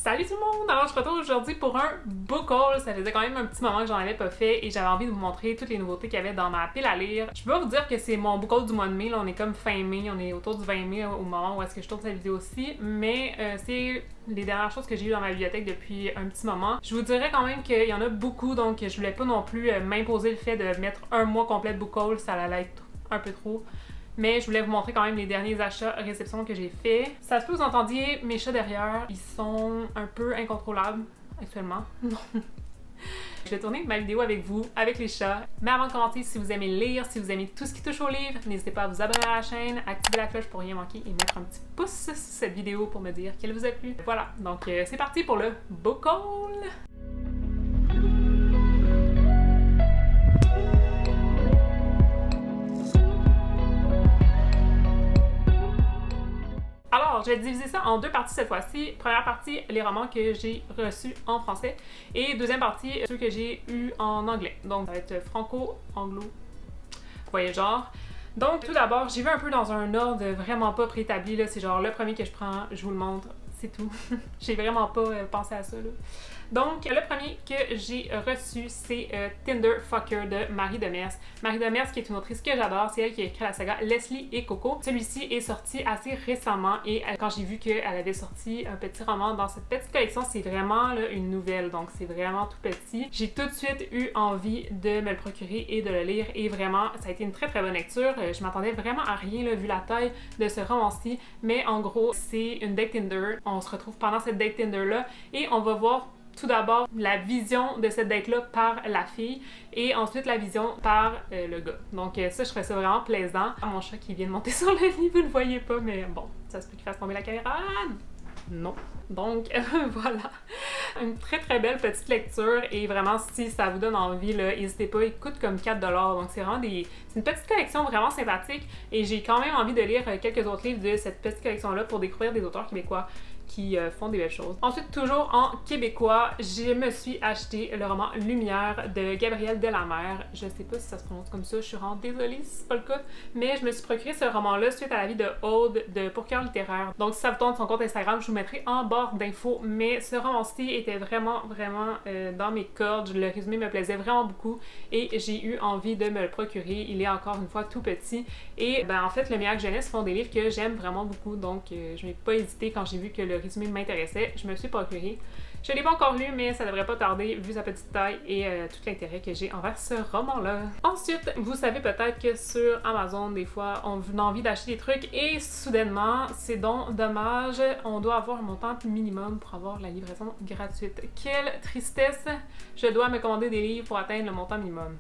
Salut tout le monde! Alors je retourne aujourd'hui pour un book haul. Ça faisait quand même un petit moment que j'en avais pas fait et j'avais envie de vous montrer toutes les nouveautés qu'il y avait dans ma pile à lire. Je peux pas vous dire que c'est mon book haul du mois de mai, là, on est comme fin mai, on est autour du 20 mai au moment où est-ce que je tourne cette vidéo-ci, mais c'est les dernières choses que j'ai eues dans ma bibliothèque depuis un petit moment. Je vous dirais quand même qu'il y en a beaucoup, donc je voulais pas non plus m'imposer le fait de mettre un mois complet de book haul, ça allait être un peu trop. Mais je voulais vous montrer quand même les derniers achats réception que j'ai fait. Ça se peut vous entendiez mes chats derrière, ils sont un peu incontrôlables actuellement. Je vais tourner ma vidéo avec vous, avec les chats. Mais avant de commencer, si vous aimez lire, si vous aimez tout ce qui touche au livre, n'hésitez pas à vous abonner à la chaîne, activer la cloche pour rien manquer et mettre un petit pouce sur cette vidéo pour me dire qu'elle vous a plu. Voilà, donc c'est parti pour le book haul! Alors, je vais diviser ça en deux parties cette fois-ci. Première partie, les romans que j'ai reçus en français. Et deuxième partie, ceux que j'ai eus en anglais. Donc, ça va être franco-anglo. Vous voyez le genre. Donc, tout d'abord, j'y vais un peu dans un ordre vraiment pas préétabli. Là. C'est genre le premier que je prends, je vous le montre. C'est tout. J'ai vraiment pas pensé à ça, là. Donc, le premier que j'ai reçu, c'est Tinder Fucker de Marie Demers. Marie Demers, qui est une autrice que j'adore, c'est elle qui a écrit la saga Leslie et Coco. Celui-ci est sorti assez récemment et quand j'ai vu qu'elle avait sorti un petit roman dans cette petite collection, c'est vraiment là, une nouvelle, donc c'est vraiment tout petit. J'ai tout de suite eu envie de me le procurer et de le lire et vraiment, ça a été une très très bonne lecture. Je m'attendais vraiment à rien là, vu la taille de ce roman-ci, mais en gros, c'est une date Tinder. On se retrouve pendant cette date Tinder-là et on va voir tout d'abord la vision de cette date-là par la fille et ensuite la vision par le gars. Donc ça, je trouvais ça vraiment plaisant. Mon chat qui vient de monter sur le lit, vous ne le voyez pas, mais bon, ça se peut qu'il fasse tomber la caméra. Non. Donc voilà, une très très belle petite lecture et vraiment si ça vous donne envie, n'hésitez pas, il coûte comme 4$, donc c'est vraiment c'est une petite collection vraiment sympathique et j'ai quand même envie de lire quelques autres livres de cette petite collection-là pour découvrir des auteurs québécois qui font des belles choses. Ensuite, toujours en québécois, je me suis acheté le roman Lumière de Gabrielle Delamere. Je sais pas si ça se prononce comme ça, je suis vraiment désolée si c'est pas le cas, mais je me suis procuré ce roman-là suite à la vie de Aude de Pour Cœur littéraire. Donc si ça vous tente son compte Instagram, je vous mettrai en barre d'infos, mais ce roman-ci était vraiment dans mes cordes. Le résumé me plaisait vraiment beaucoup et j'ai eu envie de me le procurer. Il est encore une fois tout petit et en fait, le Miracle Jeunesse font des livres que j'aime vraiment beaucoup, donc je n'ai pas hésité quand j'ai vu que le résumé m'intéressait, je me suis procuré. Je ne l'ai pas encore lu, mais ça devrait pas tarder vu sa petite taille et tout l'intérêt que j'ai envers ce roman-là. Ensuite, vous savez peut-être que sur Amazon, des fois, on a envie d'acheter des trucs et soudainement, c'est donc dommage, on doit avoir un montant minimum pour avoir la livraison gratuite. Quelle tristesse! Je dois me commander des livres pour atteindre le montant minimum.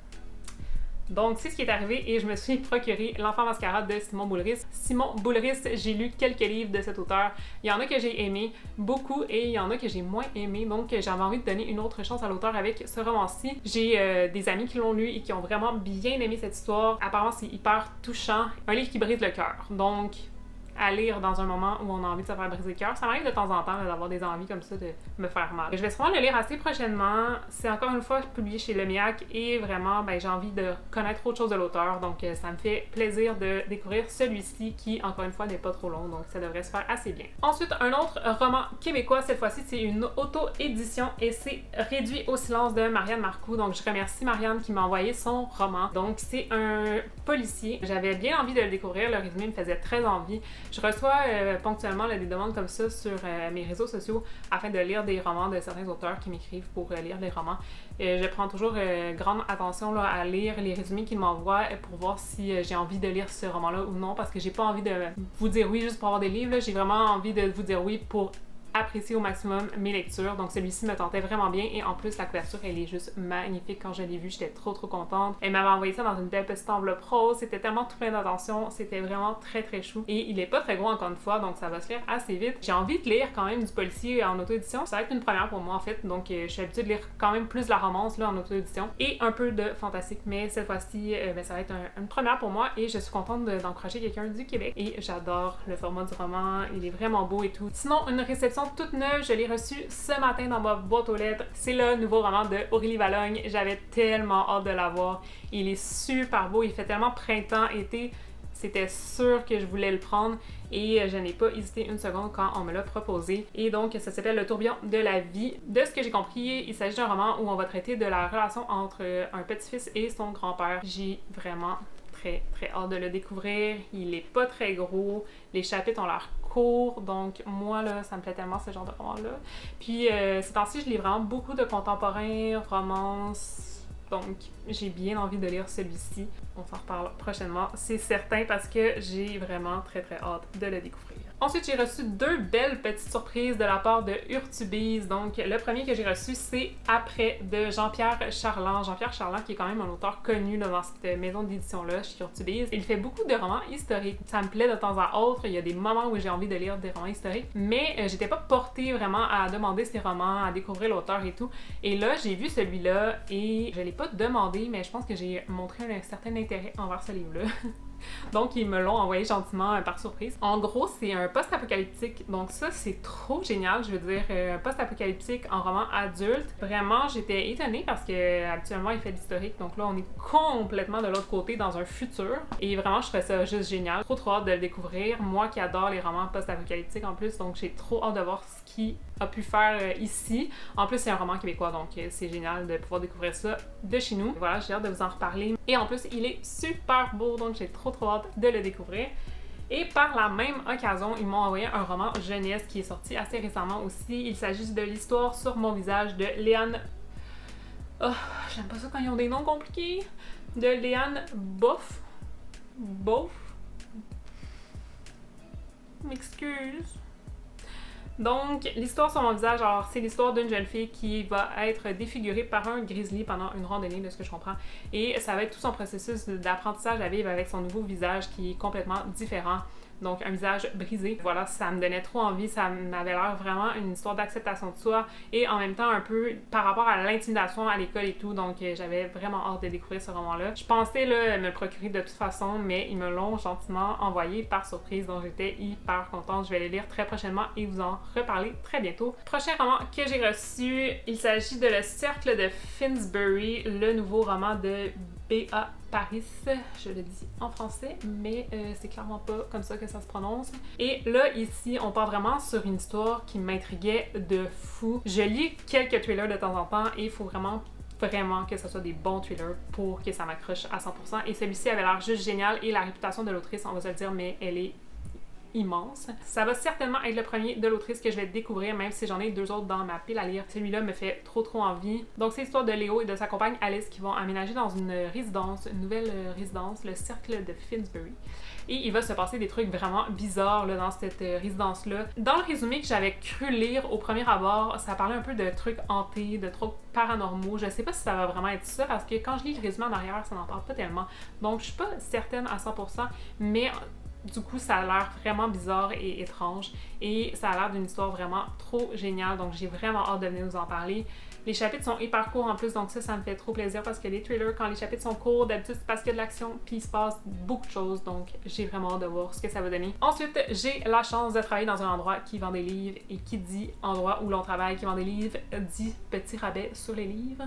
Donc, c'est ce qui est arrivé et je me suis procuré L'Enfant Mascarade de Simon Boulris. Simon Boulris, j'ai lu quelques livres de cet auteur. Il y en a que j'ai aimé beaucoup et il y en a que j'ai moins aimé. Donc, j'avais envie de donner une autre chance à l'auteur avec ce roman-ci. J'ai des amis qui l'ont lu et qui ont vraiment bien aimé cette histoire. Apparemment, c'est hyper touchant. Un livre qui brise le cœur. Donc, à lire dans un moment où on a envie de se faire briser le cœur. Ça m'arrive de temps en temps d'avoir des envies comme ça de me faire mal. Je vais sûrement le lire assez prochainement. C'est encore une fois publié chez Lemiac et vraiment, j'ai envie de connaître autre chose de l'auteur. Donc, ça me fait plaisir de découvrir celui-ci qui, encore une fois, n'est pas trop long. Donc, ça devrait se faire assez bien. Ensuite, un autre roman québécois. Cette fois-ci, c'est une auto-édition et c'est Réduit au silence de Marianne Marcoux. Donc, je remercie Marianne qui m'a envoyé son roman. Donc, c'est un policier. J'avais bien envie de le découvrir. Le résumé me faisait très envie. Je reçois ponctuellement des demandes comme ça sur mes réseaux sociaux afin de lire des romans de certains auteurs qui m'écrivent pour lire des romans. Je prends toujours grande attention à lire les résumés qu'ils m'envoient pour voir si j'ai envie de lire ce roman-là ou non, parce que j'ai pas envie de vous dire oui juste pour avoir des livres. J'ai vraiment envie de vous dire oui pour apprécier au maximum mes lectures. Donc celui-ci me tentait vraiment bien et en plus la couverture elle est juste magnifique. Quand je l'ai vu, j'étais trop contente. Elle m'avait envoyé ça dans une belle petite enveloppe rose. C'était tellement tout plein d'attention. C'était vraiment très chou. Et il est pas très gros encore une fois, donc ça va se lire assez vite. J'ai envie de lire quand même du policier en auto-édition. Ça va être une première pour moi en fait. Donc je suis habituée de lire quand même plus de la romance là en auto-édition et un peu de fantastique. Mais cette fois-ci, ça va être une première pour moi et je suis contente d'encourager quelqu'un du Québec. Et j'adore le format du roman. Il est vraiment beau et tout. Sinon, une réception toute neuve, je l'ai reçu ce matin dans ma boîte aux lettres. C'est le nouveau roman de Aurélie Valogne. J'avais tellement hâte de l'avoir. Il est super beau, il fait tellement printemps, été. c'était sûr que je voulais le prendre et je n'ai pas hésité une seconde quand on me l'a proposé. Et donc, ça s'appelle Le tourbillon de la vie. De ce que j'ai compris, il s'agit d'un roman où on va traiter de la relation entre un petit-fils et son grand-père. J'ai vraiment très hâte de le découvrir. Il est pas très gros, les chapitres ont l'air courts, donc moi là, ça me plaît tellement ce genre de roman-là. Puis ces temps-ci, je lis vraiment beaucoup de contemporains, romances, donc j'ai bien envie de lire celui-ci. On s'en reparle prochainement, c'est certain, parce que j'ai vraiment très hâte de le découvrir. Ensuite, j'ai reçu 2 belles petites surprises de la part de Urtubise. Donc, le premier que j'ai reçu, c'est Après de Jean-Pierre Charland. Jean-Pierre Charland, qui est quand même un auteur connu là, dans cette maison d'édition-là, chez Urtubise. Il fait beaucoup de romans historiques. Ça me plaît de temps à autre. Il y a des moments où j'ai envie de lire des romans historiques. Mais j'étais pas portée vraiment à demander ces romans, à découvrir l'auteur et tout. Et là, j'ai vu celui-là et je l'ai pas demandé, mais je pense que j'ai montré un certain intérêt envers ce livre-là. Donc, ils me l'ont envoyé gentiment par surprise. En gros, c'est un post-apocalyptique. Donc ça, c'est trop génial, je veux dire. Un post-apocalyptique en roman adulte. Vraiment, j'étais étonnée parce que habituellement, il fait de l'historique. Donc là, on est complètement de l'autre côté dans un futur. Et vraiment, je trouvais ça juste génial. Trop hâte de le découvrir. Moi qui adore les romans post-apocalyptiques en plus. Donc j'ai trop hâte de voir ce qu'il a pu faire ici. En plus, c'est un roman québécois, donc c'est génial de pouvoir découvrir ça de chez nous. Voilà, j'ai hâte de vous en reparler. Et en plus, il est super beau, donc j'ai trop hâte de le découvrir. Et par la même occasion, ils m'ont envoyé un roman jeunesse qui est sorti assez récemment aussi. Il s'agit de L'histoire sur mon visage de Léane... Oh, j'aime pas ça quand ils ont des noms compliqués. De Léane Boff. M'excuse. Donc, l'histoire sur mon visage, alors c'est l'histoire d'une jeune fille qui va être défigurée par un grizzly pendant une randonnée, de ce que je comprends. Et ça va être tout son processus d'apprentissage à vivre avec son nouveau visage qui est complètement différent. Donc, un visage brisé. Voilà, ça me donnait trop envie. Ça m'avait l'air vraiment une histoire d'acceptation de soi et en même temps un peu par rapport à l'intimidation à l'école et tout. Donc, j'avais vraiment hâte de découvrir ce roman-là. Je pensais là, me le procurer de toute façon, mais ils me l'ont gentiment envoyé par surprise. Donc, j'étais hyper contente. Je vais les lire très prochainement et vous en reparler très bientôt. Prochain roman que j'ai reçu, il s'agit de Le cercle de Finsbury, le nouveau roman de B.A. Paris, je le dis en français, mais c'est clairement pas comme ça que ça se prononce. Et là, ici, on part vraiment sur une histoire qui m'intriguait de fou. Je lis quelques thrillers de temps en temps et il faut vraiment que ce soit des bons thrillers pour que ça m'accroche à 100%. Et celui-ci avait l'air juste génial et la réputation de l'autrice, on va se le dire, mais elle est immense. Ça va certainement être le premier de l'autrice que je vais découvrir, même si j'en ai 2 autres dans ma pile à lire. Celui-là me fait trop envie. Donc c'est l'histoire de Léo et de sa compagne Alice qui vont aménager dans une résidence, une nouvelle résidence, le cercle de Finsbury. Et il va se passer des trucs vraiment bizarres là, dans cette résidence-là. Dans le résumé que j'avais cru lire au premier abord, ça parlait un peu de trucs hantés, de trucs paranormaux. Je sais pas si ça va vraiment être ça, parce que quand je lis le résumé en arrière, ça n'en parle pas tellement. Donc je suis pas certaine à 100%, mais du coup, ça a l'air vraiment bizarre et étrange. Et ça a l'air d'une histoire vraiment trop géniale. Donc, j'ai vraiment hâte de venir vous en parler. Les chapitres sont hyper courts en plus, donc ça me fait trop plaisir parce que les thrillers, quand les chapitres sont courts, d'habitude, c'est parce qu'il y a de l'action puis il se passe beaucoup de choses. Donc, j'ai vraiment hâte de voir ce que ça va donner. Ensuite, j'ai la chance de travailler dans un endroit qui vend des livres. Et qui dit endroit où l'on travaille, qui vend des livres, dit petit rabais sur les livres.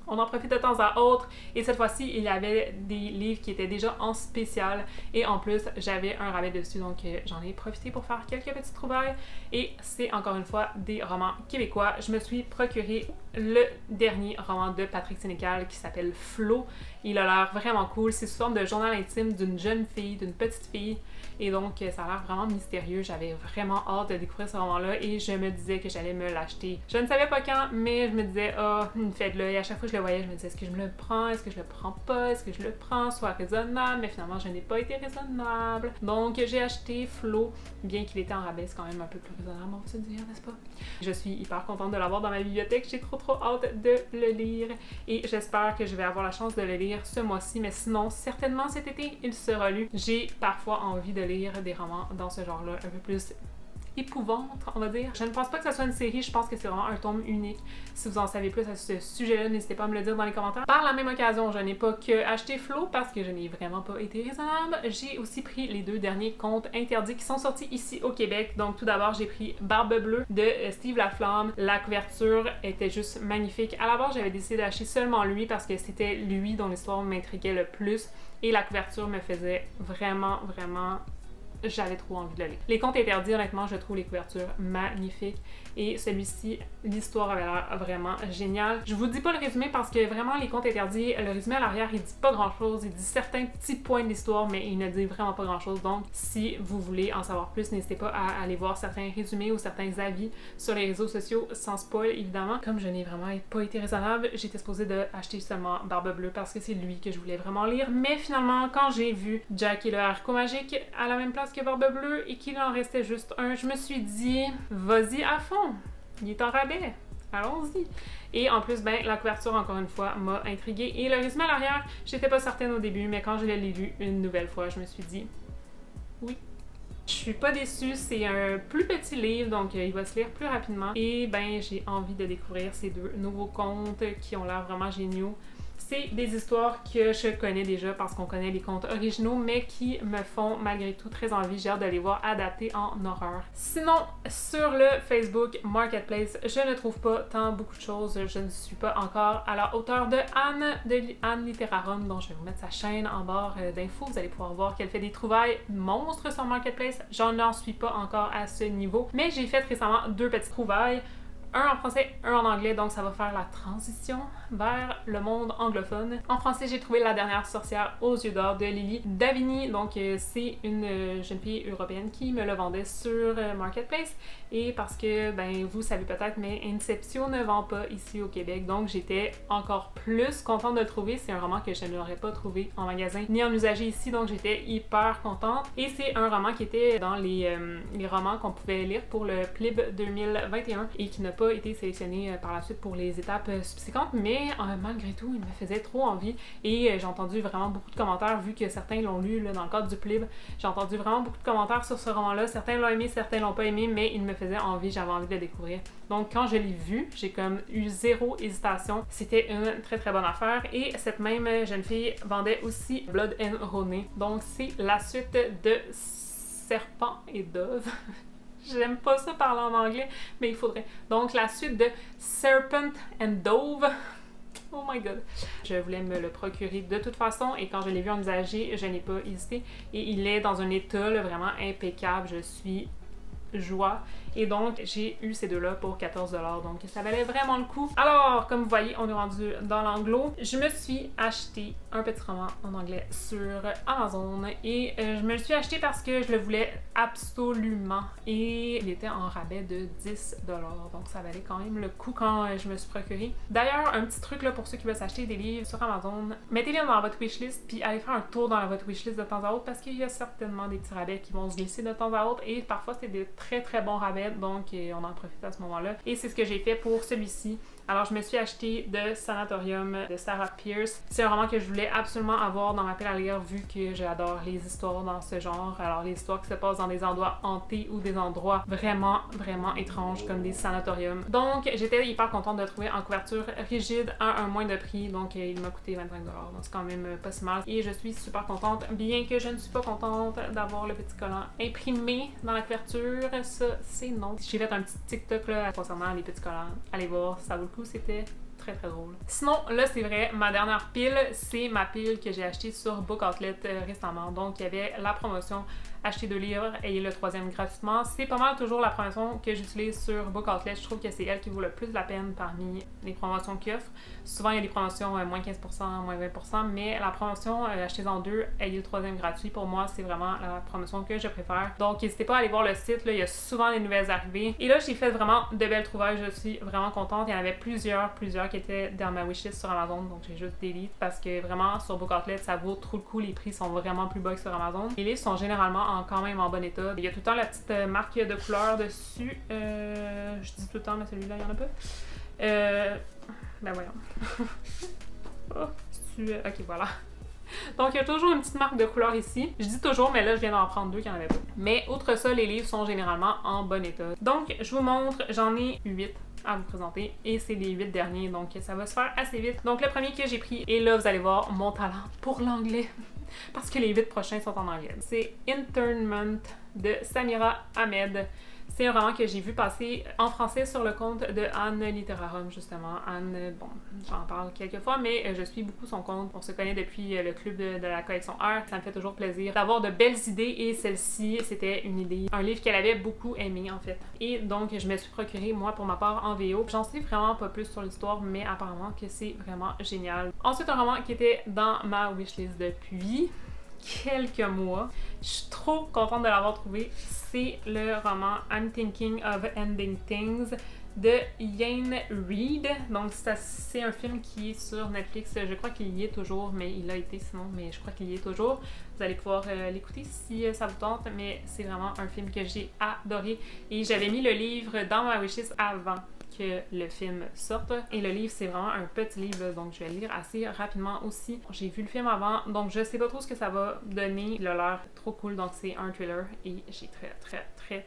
On en profite de temps à autre et cette fois-ci, il y avait des livres qui étaient déjà en spécial et en plus, j'avais un rabais dessus, donc j'en ai profité pour faire quelques petites trouvailles et c'est encore une fois des romans québécois. Je me suis procuré le dernier roman de Patrick Sénécal qui s'appelle Flo. Il a l'air vraiment cool, c'est sous forme de journal intime d'une jeune fille, d'une petite fille. Et donc, ça a l'air vraiment mystérieux. J'avais vraiment hâte de découvrir ce roman-là et je me disais que j'allais me l'acheter. Je ne savais pas quand, mais je me disais, une fête-là. Et à chaque fois que je le voyais, je me disais, est-ce que je me le prends? Est-ce que je le prends pas? Est-ce que je le prends? Soit raisonnable. Mais finalement, je n'ai pas été raisonnable. Donc, j'ai acheté Flo. Bien qu'il était en rabais, c'est quand même un peu plus raisonnable, on va se dire, n'est-ce pas? Je suis hyper contente de l'avoir dans ma bibliothèque. J'ai trop hâte de le lire. Et j'espère que je vais avoir la chance de le lire ce mois-ci. Mais sinon, certainement cet été, il sera lu. J'ai parfois envie de lire des romans dans ce genre-là, un peu plus épouvante, on va dire. Je ne pense pas que ça soit une série, je pense que c'est vraiment un tome unique. Si vous en savez plus à ce sujet-là, n'hésitez pas à me le dire dans les commentaires. Par la même occasion, je n'ai pas que acheté Flo parce que je n'ai vraiment pas été raisonnable. J'ai aussi pris les 2 derniers contes interdits qui sont sortis ici au Québec. Donc tout d'abord, j'ai pris Barbe Bleue de Steve Laflamme. La couverture était juste magnifique. À la base, j'avais décidé d'acheter seulement lui parce que c'était lui dont l'histoire m'intriguait le plus et la couverture me faisait vraiment j'avais trop envie de le lire. Les contes interdits, honnêtement, je trouve les couvertures magnifiques et celui-ci, l'histoire avait l'air vraiment géniale. Je vous dis pas le résumé parce que vraiment les contes interdits, le résumé à l'arrière, il dit pas grand-chose, il dit certains petits points de l'histoire, mais il ne dit vraiment pas grand-chose. Donc, si vous voulez en savoir plus, n'hésitez pas à aller voir certains résumés ou certains avis sur les réseaux sociaux, sans spoil, évidemment. Comme je n'ai vraiment pas été raisonnable, j'étais supposée d'acheter seulement Barbe Bleue parce que c'est lui que je voulais vraiment lire, mais finalement, quand j'ai vu Jack et le haricot magique à la même place que Barbe Bleue et qu'il en restait juste un, je me suis dit, vas-y à fond, il est en rabais, allons-y. Et en plus, ben, la couverture, encore une fois, m'a intriguée. Et le résumé à l'arrière, j'étais pas certaine au début, mais quand je l'ai lu une nouvelle fois, je me suis dit, oui. Je suis pas déçue, c'est un plus petit livre, donc il va se lire plus rapidement. Et ben, j'ai envie de découvrir ces 2 nouveaux contes qui ont l'air vraiment géniaux. C'est des histoires que je connais déjà parce qu'on connaît les contes originaux, mais qui me font malgré tout très envie. J'ai hâte de les voir adaptés en horreur. Sinon, sur le Facebook Marketplace, je ne trouve pas tant beaucoup de choses. Je ne suis pas encore à la hauteur de Anne Literarum, dont je vais vous mettre sa chaîne en barre d'infos. Vous allez pouvoir voir qu'elle fait des trouvailles monstres sur Marketplace. J'en suis pas encore à ce niveau, mais j'ai fait récemment 2 petites trouvailles. Un en français, un en anglais, donc ça va faire la transition vers le monde anglophone. En français, j'ai trouvé La dernière sorcière aux yeux d'or de Lily Davigny. Donc c'est une jeune fille européenne qui me le vendait sur Marketplace. Et parce que, ben, vous savez peut-être, mais Inception ne vend pas ici au Québec. Donc j'étais encore plus contente de le trouver. C'est un roman que je n'aurais pas trouvé en magasin ni en usagé ici, donc j'étais hyper contente. Et c'est un roman qui était dans les romans qu'on pouvait lire pour le PLIB 2021 et qui n'a pas été sélectionné par la suite pour les étapes subséquentes, mais malgré tout, il me faisait trop envie et j'ai entendu vraiment beaucoup de commentaires, vu que certains l'ont lu là, dans le cadre du PLIB. J'ai entendu vraiment beaucoup de commentaires sur ce roman-là. Certains l'ont aimé, certains l'ont pas aimé, mais il me faisait envie, j'avais envie de le découvrir. Donc quand je l'ai vu, j'ai comme eu 0 hésitation. C'était une très bonne affaire et cette même jeune fille vendait aussi Blood and Honey. Donc c'est la suite de Serpent et Dove. J'aime pas ça parler en anglais, mais il faudrait. Donc, la suite de Serpent and Dove. Oh my god. Je voulais me le procurer de toute façon et quand je l'ai vu en usagé, je n'ai pas hésité. Et il est dans un état là, vraiment impeccable. Je suis joie. Et donc, j'ai eu ces 2-là pour 14$. Donc, ça valait vraiment le coup. Alors, comme vous voyez, on est rendu dans l'anglo. Je me suis acheté un petit roman en anglais sur Amazon. Et je me le suis acheté parce que je le voulais absolument. Et il était en rabais de 10$. Donc, ça valait quand même le coup quand je me suis procuré. D'ailleurs, un petit truc là pour ceux qui veulent s'acheter des livres sur Amazon, mettez-les dans votre wishlist puis allez faire un tour dans votre wishlist de temps à autre parce qu'il y a certainement des petits rabais qui vont se glisser de temps à autre et parfois c'est des très bons rabais. Donc on en profite à ce moment-là. Et c'est ce que j'ai fait pour celui-ci. Alors je me suis acheté de Sanatorium de Sarah Pierce. C'est un roman que je voulais absolument avoir dans ma pile à lire vu que j'adore les histoires dans ce genre. Alors les histoires qui se passent dans des endroits hantés ou des endroits vraiment étranges comme des sanatoriums. Donc j'étais hyper contente de le trouver en couverture rigide à un moins de prix. Donc il m'a coûté 25$. Donc c'est quand même pas si mal. Et je suis super contente, bien que je ne suis pas contente d'avoir le petit collant imprimé dans la couverture. Ça, c'est non. J'ai fait un petit TikTok là, concernant les petits collants. Allez voir, ça vaut le coup, c'était très drôle. Sinon, là, c'est vrai, ma dernière pile, c'est ma pile que j'ai achetée sur Book Outlet récemment. Donc, il y avait la promotion acheter 2 livres, ayez le 3e gratuitement. C'est pas mal toujours la promotion que j'utilise sur Book Outlet. Je trouve que c'est elle qui vaut le plus la peine parmi les promotions qu'ils offrent. Souvent, il y a des promotions moins 15%, moins 20%, mais la promotion achetez-en 2, ayez le 3e gratuit. Pour moi, c'est vraiment la promotion que je préfère. Donc, n'hésitez pas à aller voir le site. Là, il y a souvent des nouvelles arrivées. Et là, j'ai fait vraiment de belles trouvailles. Je suis vraiment contente. Il y en avait plusieurs qui étaient dans ma wishlist sur Amazon. Donc, j'ai juste delete parce que vraiment, sur Book Outlet, ça vaut trop le coup. Les prix sont vraiment plus bas que sur Amazon. Les livres sont généralement quand même en bon état. Il y a tout le temps la petite marque de couleur dessus. Je dis tout le temps, mais celui-là, il n'y en a pas. Ben voyons. Ok, voilà. Donc il y a toujours une petite marque de couleur ici. Je dis toujours, mais là je viens d'en prendre deux qui en avaient pas. Mais outre ça, les livres sont généralement en bon état. Donc je vous montre, j'en ai 8 à vous présenter et c'est les 8 derniers, donc ça va se faire assez vite. Donc le premier que j'ai pris, et là vous allez voir mon talent pour l'anglais parce que les 8 prochains sont en anglais. C'est Internment de Samira Ahmed. C'est un roman que j'ai vu passer en français sur le compte de Anne Literarum, justement. Anne, bon, j'en parle quelques fois, mais je suis beaucoup son compte. On se connaît depuis le club de la collection Heart. Ça me fait toujours plaisir d'avoir de belles idées et celle-ci, c'était une idée, un livre qu'elle avait beaucoup aimé en fait. Et donc, je me suis procuré, moi, pour ma part, en VO. J'en sais vraiment pas plus sur l'histoire, mais apparemment que c'est vraiment génial. Ensuite, un roman qui était dans ma wishlist depuis quelques mois. Je suis trop contente de l'avoir trouvé. C'est le roman I'm Thinking of Ending Things de Jane Reed. Donc c'est un film qui est sur Netflix. Je crois qu'il y est toujours, mais il a été sinon, mais je crois qu'il y est toujours. Vous allez pouvoir l'écouter si ça vous tente, mais c'est vraiment un film que j'ai adoré. Et j'avais mis le livre dans ma wishlist avant que le film sorte. Et le livre, c'est vraiment un petit livre, donc je vais le lire assez rapidement aussi. J'ai vu le film avant, donc je sais pas trop ce que ça va donner. Il a l'air trop cool, donc c'est un thriller et j'ai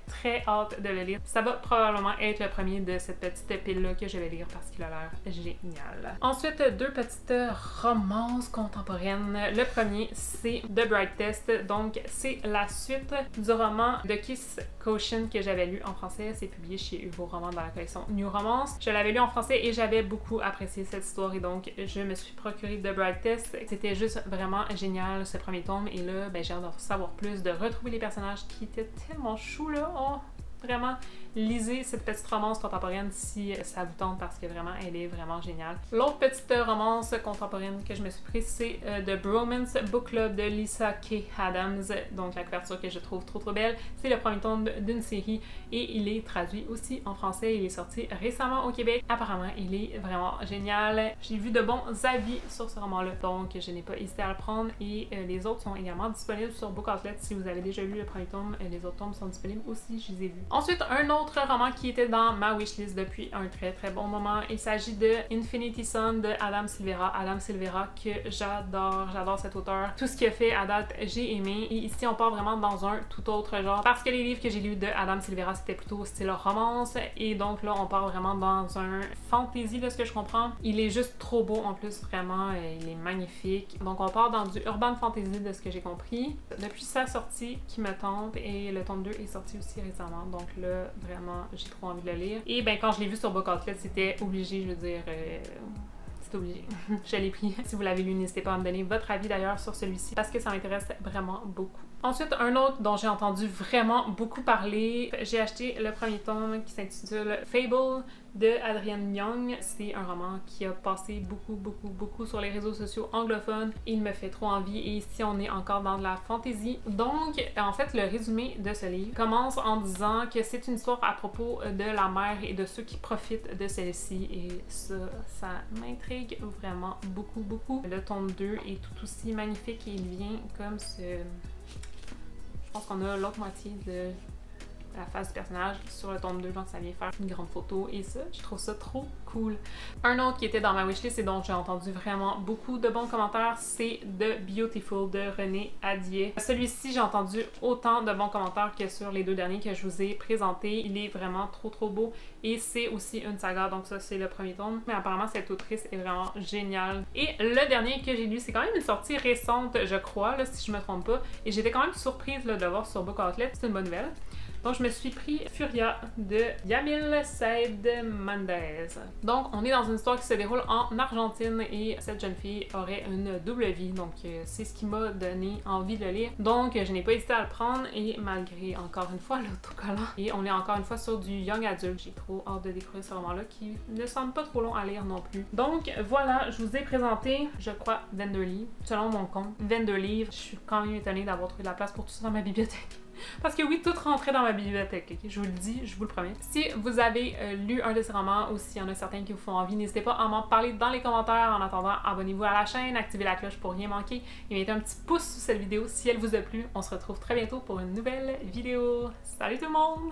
très hâte de le lire. Ça va probablement être le premier de cette petite pile-là que je vais lire parce qu'il a l'air génial. Ensuite, deux petites romances contemporaines. Le premier, c'est The Bright Test, donc c'est la suite du roman de Kiss Caution que j'avais lu en français. C'est publié chez Hugo Roman dans la collection New Romance. Je l'avais lu en français et j'avais beaucoup apprécié cette histoire et donc je me suis procuré The Bright Test. C'était juste vraiment génial ce premier tome et là, ben, j'ai hâte d'en savoir plus, de retrouver les personnages qui étaient tellement choux là. Oh, vraiment, lisez cette petite romance contemporaine si ça vous tente parce que vraiment, elle est vraiment géniale. L'autre petite romance contemporaine que je me suis prise, c'est The Bromance Book Club de Lisa K. Adams. Donc la couverture que je trouve trop belle. C'est le premier tome d'une série et il est traduit aussi en français. Il est sorti récemment au Québec. Apparemment, il est vraiment génial. J'ai vu de bons avis sur ce roman-là, donc je n'ai pas hésité à le prendre et les autres sont également disponibles sur Book Outlet. Si vous avez déjà lu le premier tome, les autres tomes sont disponibles aussi, je les ai vus. Ensuite, un autre roman qui était dans ma wishlist depuis un très bon moment. Il s'agit de Infinity Sun de Adam Silvera. Adam Silvera que j'adore cet auteur. Tout ce qu'il a fait à date, j'ai aimé. Et ici, on part vraiment dans un tout autre genre. Parce que les livres que j'ai lus de Adam Silvera, c'était plutôt style romance. Et donc là, on part vraiment dans un fantasy de ce que je comprends. Il est juste trop beau en plus, vraiment. Il est magnifique. Donc on part dans du urban fantasy de ce que j'ai compris. Depuis sa sortie, qui me tente. Et le tome 2 est sorti aussi récemment. Donc là, vraiment, j'ai trop envie de le lire. Et ben quand je l'ai vu sur Book Outlet, c'était obligé, je veux dire, c'est obligé. Je l'ai pris. Si vous l'avez lu, n'hésitez pas à me donner votre avis d'ailleurs sur celui-ci parce que ça m'intéresse vraiment beaucoup. Ensuite, un autre dont j'ai entendu vraiment beaucoup parler, j'ai acheté le premier tome qui s'intitule Fable de Adrienne Young. C'est un roman qui a passé beaucoup sur les réseaux sociaux anglophones. Il me fait trop envie et ici on est encore dans de la fantasy. Donc, en fait, le résumé de ce livre commence en disant que c'est une histoire à propos de la mère et de ceux qui profitent de celle-ci et ça m'intrigue vraiment beaucoup. Le tome 2 est tout aussi magnifique et il vient comme ce... Je pense qu'on a l'autre moitié de la face du personnage sur le tome 2, donc ça vient faire une grande photo et ça, je trouve ça trop cool. Un autre qui était dans ma wishlist et dont j'ai entendu vraiment beaucoup de bons commentaires, c'est The Beautiful de René Adier. Celui-ci, j'ai entendu autant de bons commentaires que sur les deux derniers que je vous ai présentés. Il est vraiment trop beau et c'est aussi une saga, donc ça c'est le premier tome. Mais apparemment cette autrice est vraiment géniale. Et le dernier que j'ai lu, c'est quand même une sortie récente, je crois, là, si je me trompe pas, et j'étais quand même surprise là, de voir sur Book Outlet, c'est une bonne nouvelle. Donc, je me suis pris Furia de Yamil Said Mendez. Donc, on est dans une histoire qui se déroule en Argentine et cette jeune fille aurait une double vie. Donc, c'est ce qui m'a donné envie de le lire. Donc, je n'ai pas hésité à le prendre et malgré, encore une fois, l'autocollant. Et on est encore une fois sur du young adulte. J'ai trop hâte de découvrir ce roman-là qui ne semble pas trop long à lire non plus. Donc, voilà, je vous ai présenté, je crois, 22 livres. Selon mon compte, 22 livres. Je suis quand même étonnée d'avoir trouvé de la place pour tout ça dans ma bibliothèque. Parce que oui, tout rentrait dans ma bibliothèque, okay? Je vous le dis, je vous le promets. Si vous avez lu un de ces romans ou s'il y en a certains qui vous font envie, n'hésitez pas à m'en parler dans les commentaires. En attendant, abonnez-vous à la chaîne, activez la cloche pour rien manquer et mettez un petit pouce sous cette vidéo si elle vous a plu. On se retrouve très bientôt pour une nouvelle vidéo. Salut tout le monde!